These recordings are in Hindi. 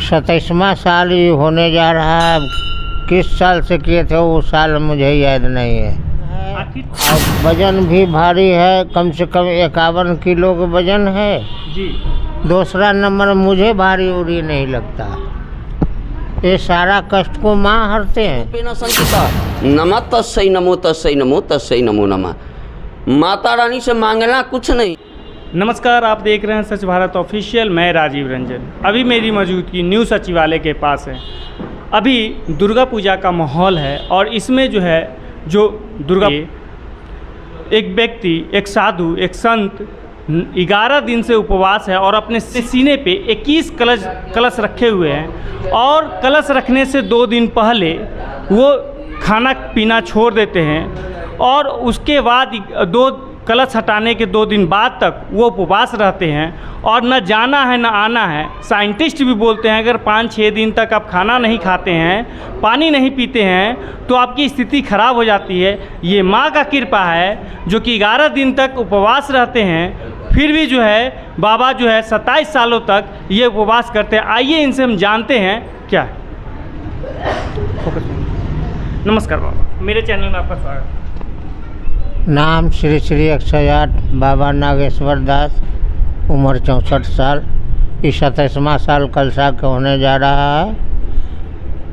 27वां साल ही होने जा रहा है। किस साल से किए थे वो साल मुझे याद नहीं है। और वजन भी भारी है, कम से कम 51 किलो का वजन है जी। दूसरा नंबर मुझे भारी उरी नहीं लगता। ये सारा कष्ट को माँ हरते हैं। नमः तस्सै नमो तस्सै नमो तस्सै नमो नमः। माता रानी से मांगना कुछ नहीं। नमस्कार, आप देख रहे हैं सच भारत ऑफिशियल। मैं राजीव रंजन। अभी मेरी मौजूदगी न्यू सचिवालय के पास है। अभी दुर्गा पूजा का माहौल है और इसमें जो है जो दुर्गा एक व्यक्ति, एक साधु, एक संत 11 दिन से उपवास है और अपने सीने पे 21 कलश रखे हुए हैं। और कलश रखने से 2 दिन पहले वो खाना पीना छोड़ देते हैं और उसके बाद 2 कलश हटाने के 2 दिन बाद तक वो उपवास रहते हैं और न जाना है न आना है। साइंटिस्ट भी बोलते हैं अगर 5-6 दिन तक आप खाना नहीं खाते हैं, पानी नहीं पीते हैं तो आपकी स्थिति खराब हो जाती है। ये माँ का कृपा है जो कि 11 दिन तक उपवास रहते हैं, फिर भी जो है बाबा जो है 27 सालों तक ये उपवास करते हैं। आइए इनसे हम जानते हैं क्या है। नमस्कार बाबा, मेरे चैनल में आपका स्वागत है। नाम श्री श्री 108 बाबा नागेश्वर दास, उम्र 64 साल। इस 27वां साल कलशा के होने जा रहा है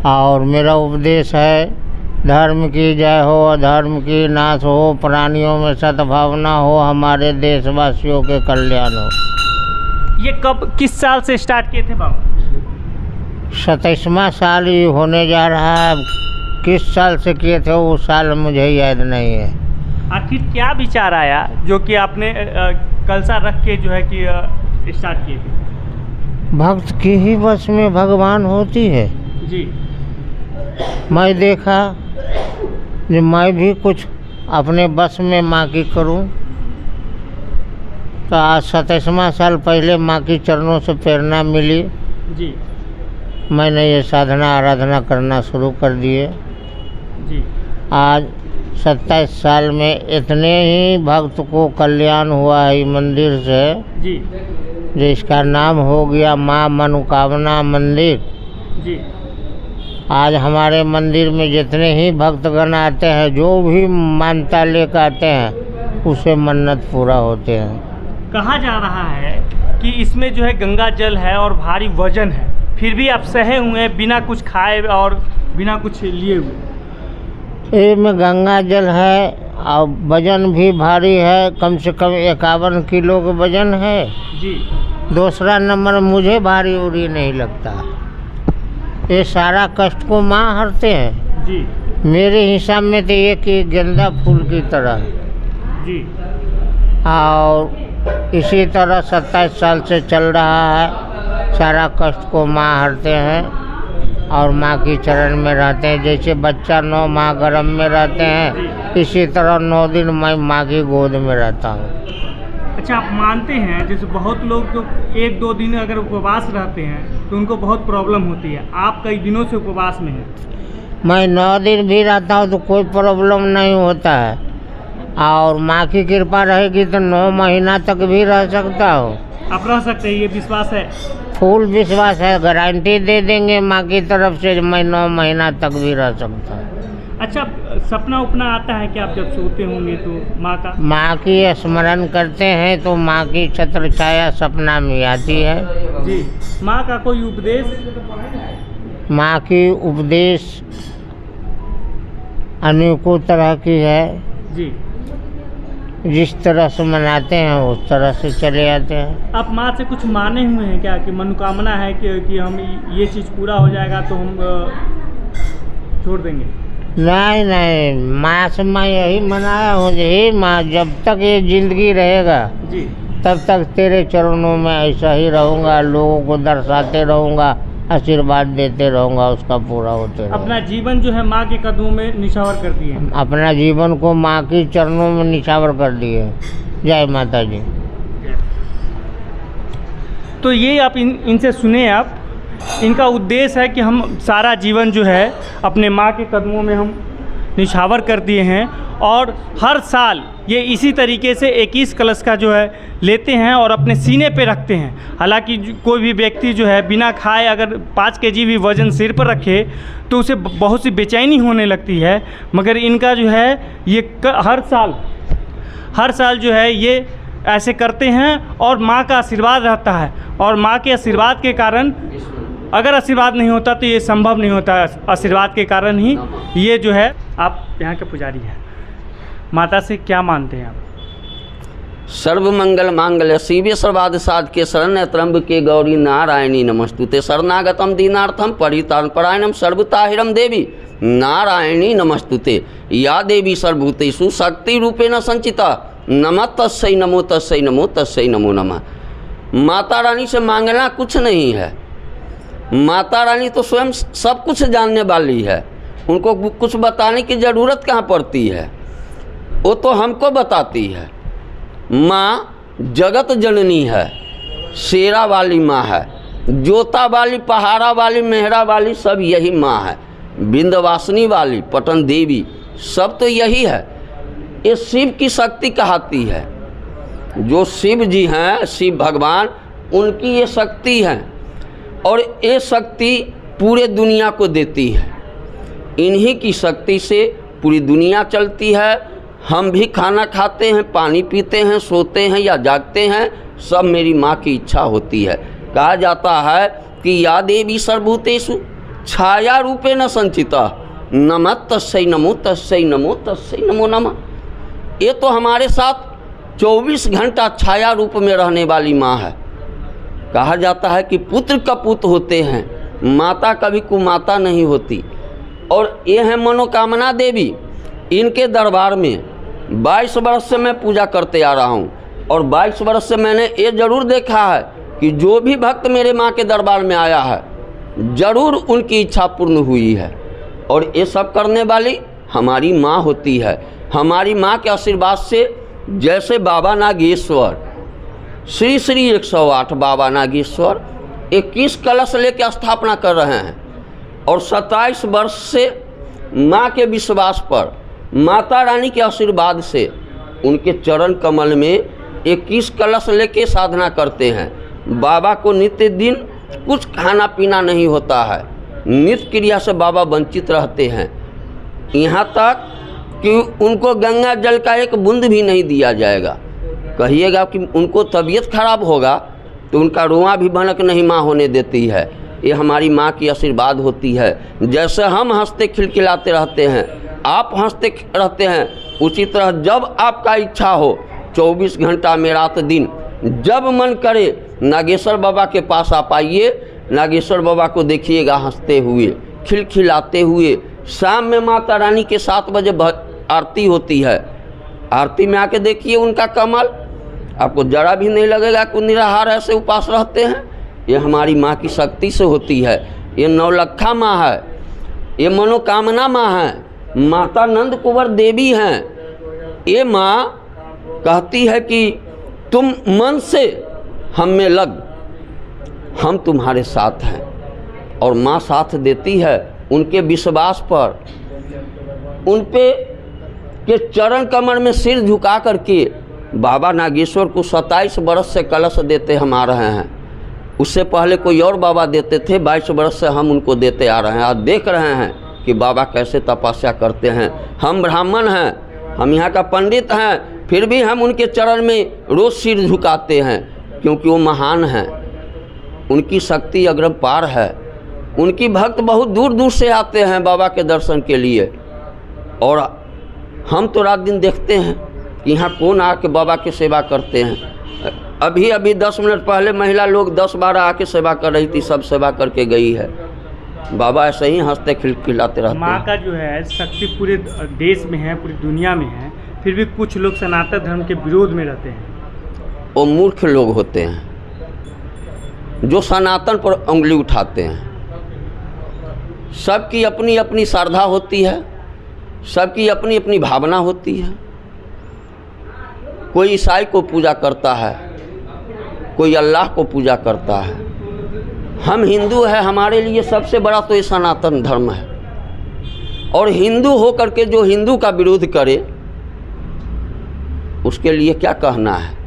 और मेरा उपदेश है धर्म की जय हो, अधर्म की नाश हो, प्राणियों में सद्भावना हो, हमारे देशवासियों के कल्याण हो। ये कब, किस साल से स्टार्ट किए थे बाबा? 27वां साल ही होने जा रहा है। किस साल से किए थे वो साल मुझे याद नहीं है। आखिर क्या विचार आया जो कि आपने कलशा रख के जो है कि स्टार्ट किए थे? भक्त की ही बस में भगवान होती है जी। मैं देखा कि मैं भी कुछ अपने बस में माँ की करूं, तो आज 27वां साल पहले माँ की चरणों से प्रेरणा मिली जी। मैंने ये साधना आराधना करना शुरू कर दिए जी। आज 27 साल में इतने ही भक्त को कल्याण हुआ है मंदिर से जी। जिसका नाम हो गया माँ मनोकामना मंदिर जी। आज हमारे मंदिर में जितने ही भक्तगण आते हैं, जो भी मानता लेकर आते हैं उसे मन्नत पूरा होते हैं। कहा जा रहा है कि इसमें जो है गंगा जल है और भारी वजन है, फिर भी आप सहे हुए हैं बिना कुछ खाए और बिना कुछ लिए हुए। ये में गंगा जल है और वजन भी भारी है, कम से कम 51 किलो का वजन है जी। दूसरा नंबर मुझे भारी उरी नहीं लगता। ये सारा कष्ट को माँ हरते हैं जी। मेरे हिसाब में तो ये कि गेंदा फूल की तरह जी। और इसी तरह 27 साल से चल रहा है। सारा कष्ट को माँ हरते हैं और माँ की चरण में रहते हैं। जैसे बच्चा 9 माह गर्भ में रहते हैं, इसी तरह 9 दिन मैं माँ की गोद में रहता हूँ। अच्छा, आप मानते हैं जैसे बहुत लोग जो 1-2 दिन अगर उपवास रहते हैं तो उनको बहुत प्रॉब्लम होती है, आप कई दिनों से उपवास में हैं। मैं 9 दिन भी रहता हूँ तो कोई प्रॉब्लम नहीं होता है और माँ की कृपा रहेगी तो 9 महीना तक भी रह सकता हूँ। आप रह सकते हैं, ये विश्वास है? फुल विश्वास है, गारंटी दे देंगे माँ की तरफ से मैं 9 महीना तक भी रह सकता हूँ। अच्छा, सपना उपना आता है कि आप जब सोते होंगे तो माँ की स्मरण करते हैं तो माँ की छत्र छाया सपना में आती है जी। माँ का कोई उपदेश? माँ की उपदेश अनेकों तरह की है जी। जिस तरह से मनाते हैं उस तरह से चले आते हैं। आप माँ से कुछ माने हुए हैं क्या कि मनोकामना है कि हम ये चीज़ पूरा हो जाएगा तो हम छोड़ देंगे? नहीं, माँ से मैं यही मनाया हूँ, यही माँ जब तक ये जिंदगी रहेगा जी तब तक तेरे चरणों में ऐसा ही रहूँगा, लोगों को दर्शाते रहूँगा, आशीर्वाद देते रहूँगा, उसका पूरा होते रहूँगा। अपना जीवन जो है माँ के कदमों में निछावर कर दिए। अपना जीवन को माँ की चरणों में निछावर कर दिए। जय माता जी। तो ये आप इनसे सुने, आप इनका उद्देश्य है कि हम सारा जीवन जो है अपने माँ के कदमों में हम निछावर कर दिए हैं और हर साल ये इसी तरीके से 21 कलश का जो है लेते हैं और अपने सीने पे रखते हैं। हालांकि कोई भी व्यक्ति जो है बिना खाए अगर 5 केजी भी वज़न सिर पर रखे तो उसे बहुत सी बेचैनी होने लगती है, मगर इनका जो है ये हर साल जो है ये ऐसे करते हैं और माँ का आशीर्वाद रहता है। और माँ के आशीर्वाद के कारण, अगर आशीर्वाद नहीं होता तो ये संभव नहीं होता, आशीर्वाद के कारण ही ये जो है। आप यहाँ के पुजारी हैं, माता से क्या मानते हैं आप? सर्वमंगल मांगल्य शिवे सर्वार्थ साधके शरण्य त्र्यंबके गौरी नारायणी नमस्तुते शरणागतम दीनार्थम परित्राण परायणम सर्वताहिरम देवी नारायणी नमस्तुते या देवी सर्वभूतेषु शक्ति रूपेण संचिता नमः तस्यै नमो तस्यै नमो तस्यै नमो नमः। माता रानी से मांगना कुछ नहीं है, माता रानी तो स्वयं सब कुछ जानने वाली है, उनको कुछ बताने की ज़रूरत कहाँ पड़ती है, वो तो हमको बताती है। माँ जगत जननी है, शेरा वाली माँ है, जोता वाली, पहाड़ा वाली, मेहरा वाली, सब यही माँ है। विंध्यवासिनी वाली, पटन देवी, सब तो यही है। ये शिव की शक्ति कहती है। जो शिव जी हैं, शिव भगवान, उनकी ये शक्ति है और ये शक्ति पूरे दुनिया को देती है। इन्हीं की शक्ति से पूरी दुनिया चलती है। हम भी खाना खाते हैं, पानी पीते हैं, सोते हैं या जागते हैं, सब मेरी माँ की इच्छा होती है। कहा जाता है कि या देवी सर्वभूतेषु छाया रूपेण संचिता नमः तस्यै नमो तस्यै नमो तस्यै नमो नमः। ये तो हमारे साथ 24 घंटा छाया रूप में रहने वाली माँ है। कहा जाता है कि पुत्र कपूत होते हैं, माता कभी कुमाता नहीं होती। और ये है मनोकामना देवी। इनके दरबार में 22 वर्ष से मैं पूजा करते आ रहा हूँ और 22 वर्ष से मैंने ये ज़रूर देखा है कि जो भी भक्त मेरे माँ के दरबार में आया है ज़रूर उनकी इच्छा पूर्ण हुई है। और ये सब करने वाली हमारी माँ होती है। हमारी माँ के आशीर्वाद से जैसे बाबा नागेश्वर, श्री श्री 108 बाबा नागेश्वर 21 कलश लेकर स्थापना कर रहे हैं और 27 वर्ष से माँ के विश्वास पर, माता रानी के आशीर्वाद से उनके चरण कमल में 21 कलश लेके साधना करते हैं। बाबा को नित्य दिन कुछ खाना पीना नहीं होता है, नित्य क्रिया से बाबा वंचित रहते हैं। यहाँ तक कि उनको गंगा जल का एक बूंद भी नहीं दिया जाएगा। कहिएगा कि उनको तबीयत खराब होगा तो उनका रोआ भी भनक नहीं माँ होने देती है। ये हमारी माँ की आशीर्वाद होती है। जैसे हम हंसते खिलखिलाते रहते हैं, आप हंसते रहते हैं, उसी तरह जब आपका इच्छा हो 24 घंटा में रात दिन जब मन करे नागेश्वर बाबा के पास आप आइए। नागेश्वर बाबा को देखिएगा हंसते हुए, खिलखिलाते हुए। शाम में माता रानी के 7 बजे आरती होती है। आरती में आके देखिए उनका कमाल, आपको जरा भी नहीं लगेगा कि निराहार ऐसे उपास रहते हैं। ये हमारी माँ की शक्ति से होती है। ये नौलखा माँ है, ये मनोकामना माँ है, माता नंद कुंवर देवी हैं। ये माँ कहती है कि तुम मन से हम में लग, हम तुम्हारे साथ हैं। और माँ साथ देती है उनके विश्वास पर। उन पे के चरण कमर में सिर झुका करके बाबा नागेश्वर को 27 वर्ष से कलश देते हम आ रहे हैं। उससे पहले कोई और बाबा देते थे, 22 वर्ष से हम उनको देते आ रहे हैं। आज देख रहे हैं कि बाबा कैसे तपस्या करते हैं। हम ब्राह्मण हैं, हम यहाँ का पंडित हैं, फिर भी हम उनके चरण में रोज़ सिर झुकाते हैं, क्योंकि वो महान हैं। उनकी शक्ति अग्रपार है। उनकी भक्त बहुत दूर दूर से आते हैं बाबा के दर्शन के लिए। और हम तो रात दिन देखते हैं कि यहाँ कौन आके बाबा की सेवा करते हैं। अभी 10 मिनट पहले महिला लोग 10-12 आके सेवा कर रही थी, सब सेवा करके गई है। बाबा ऐसे ही हंसते खिलखिलाते रहते हैं। माँ का जो है शक्ति पूरे देश में है, पूरी दुनिया में है, फिर भी कुछ लोग सनातन धर्म के विरोध में रहते हैं। वो मूर्ख लोग होते हैं जो सनातन पर उंगली उठाते हैं। सबकी अपनी अपनी श्रद्धा होती है, सबकी अपनी अपनी भावना होती है। कोई ईसाई को पूजा करता है, कोई अल्लाह को पूजा करता है। हम हिंदू हैं, हमारे लिए सबसे बड़ा तो ये सनातन धर्म है। और हिंदू होकर के जो हिंदू का विरोध करे उसके लिए क्या कहना है।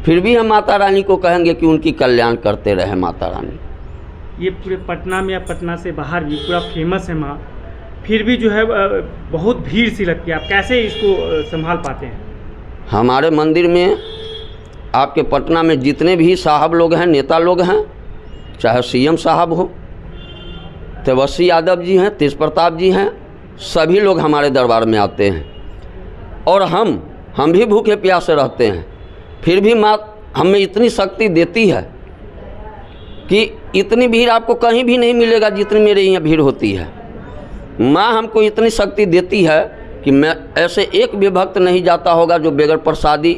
फिर भी हम माता रानी को कहेंगे कि उनकी कल्याण करते रहे माता रानी। ये पूरे पटना में या पटना से बाहर भी पूरा फेमस है माँ, फिर भी जो है बहुत भीड़ सी लगती है, आप कैसे इसको संभाल पाते हैं? हमारे मंदिर में आपके पटना में जितने भी साहब लोग हैं, नेता लोग हैं, चाहे सीएम साहब हो, तेजस्वी यादव जी हैं, तेज प्रताप जी हैं, सभी लोग हमारे दरबार में आते हैं। और हम भी भूखे प्यासे रहते हैं, फिर भी माँ हमें इतनी शक्ति देती है कि इतनी भीड़ आपको कहीं भी नहीं मिलेगा जितनी मेरे यहाँ भीड़ होती है। माँ हमको इतनी शक्ति देती है कि मैं ऐसे एक भी भक्त नहीं जाता होगा जो बगैर प्रसादी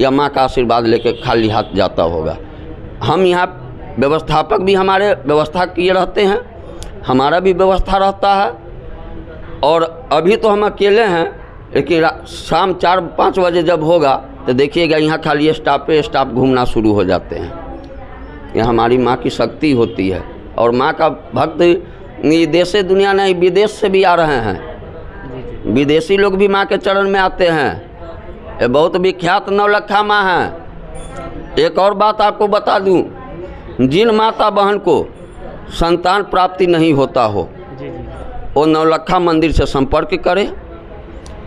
या माँ का आशीर्वाद लेकर खाली हाथ जाता होगा। हम यहाँ व्यवस्थापक भी हमारे व्यवस्था किए रहते हैं, हमारा भी व्यवस्था रहता है। और अभी तो हम अकेले हैं, लेकिन शाम 4-5 बजे जब होगा तो देखिएगा यहाँ खाली स्टाफ पे स्टाफ घूमना शुरू हो जाते हैं। यह हमारी माँ की शक्ति होती है। और माँ का भक्त देश दुनिया नहीं, विदेश से भी आ रहे हैं, विदेशी लोग भी माँ के चरण में आते हैं। ये बहुत विख्यात नौलखा माँ है। एक और बात आपको बता दूं, जिन माता बहन को संतान प्राप्ति नहीं होता हो वो नौलखा मंदिर से संपर्क करे,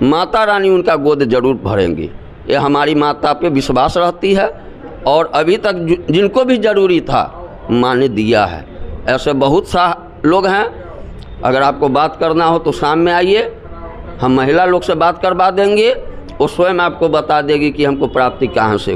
माता रानी उनका गोद जरूर भरेंगी। ये हमारी माता पे विश्वास रहती है और अभी तक जिनको भी जरूरी था माँ ने दिया है। ऐसे बहुत सा लोग हैं, अगर आपको बात करना हो तो शाम में आइए, हम महिला लोग से बात करवा देंगे, वो स्वयं आपको बता देगी कि हमको प्राप्ति कहाँ से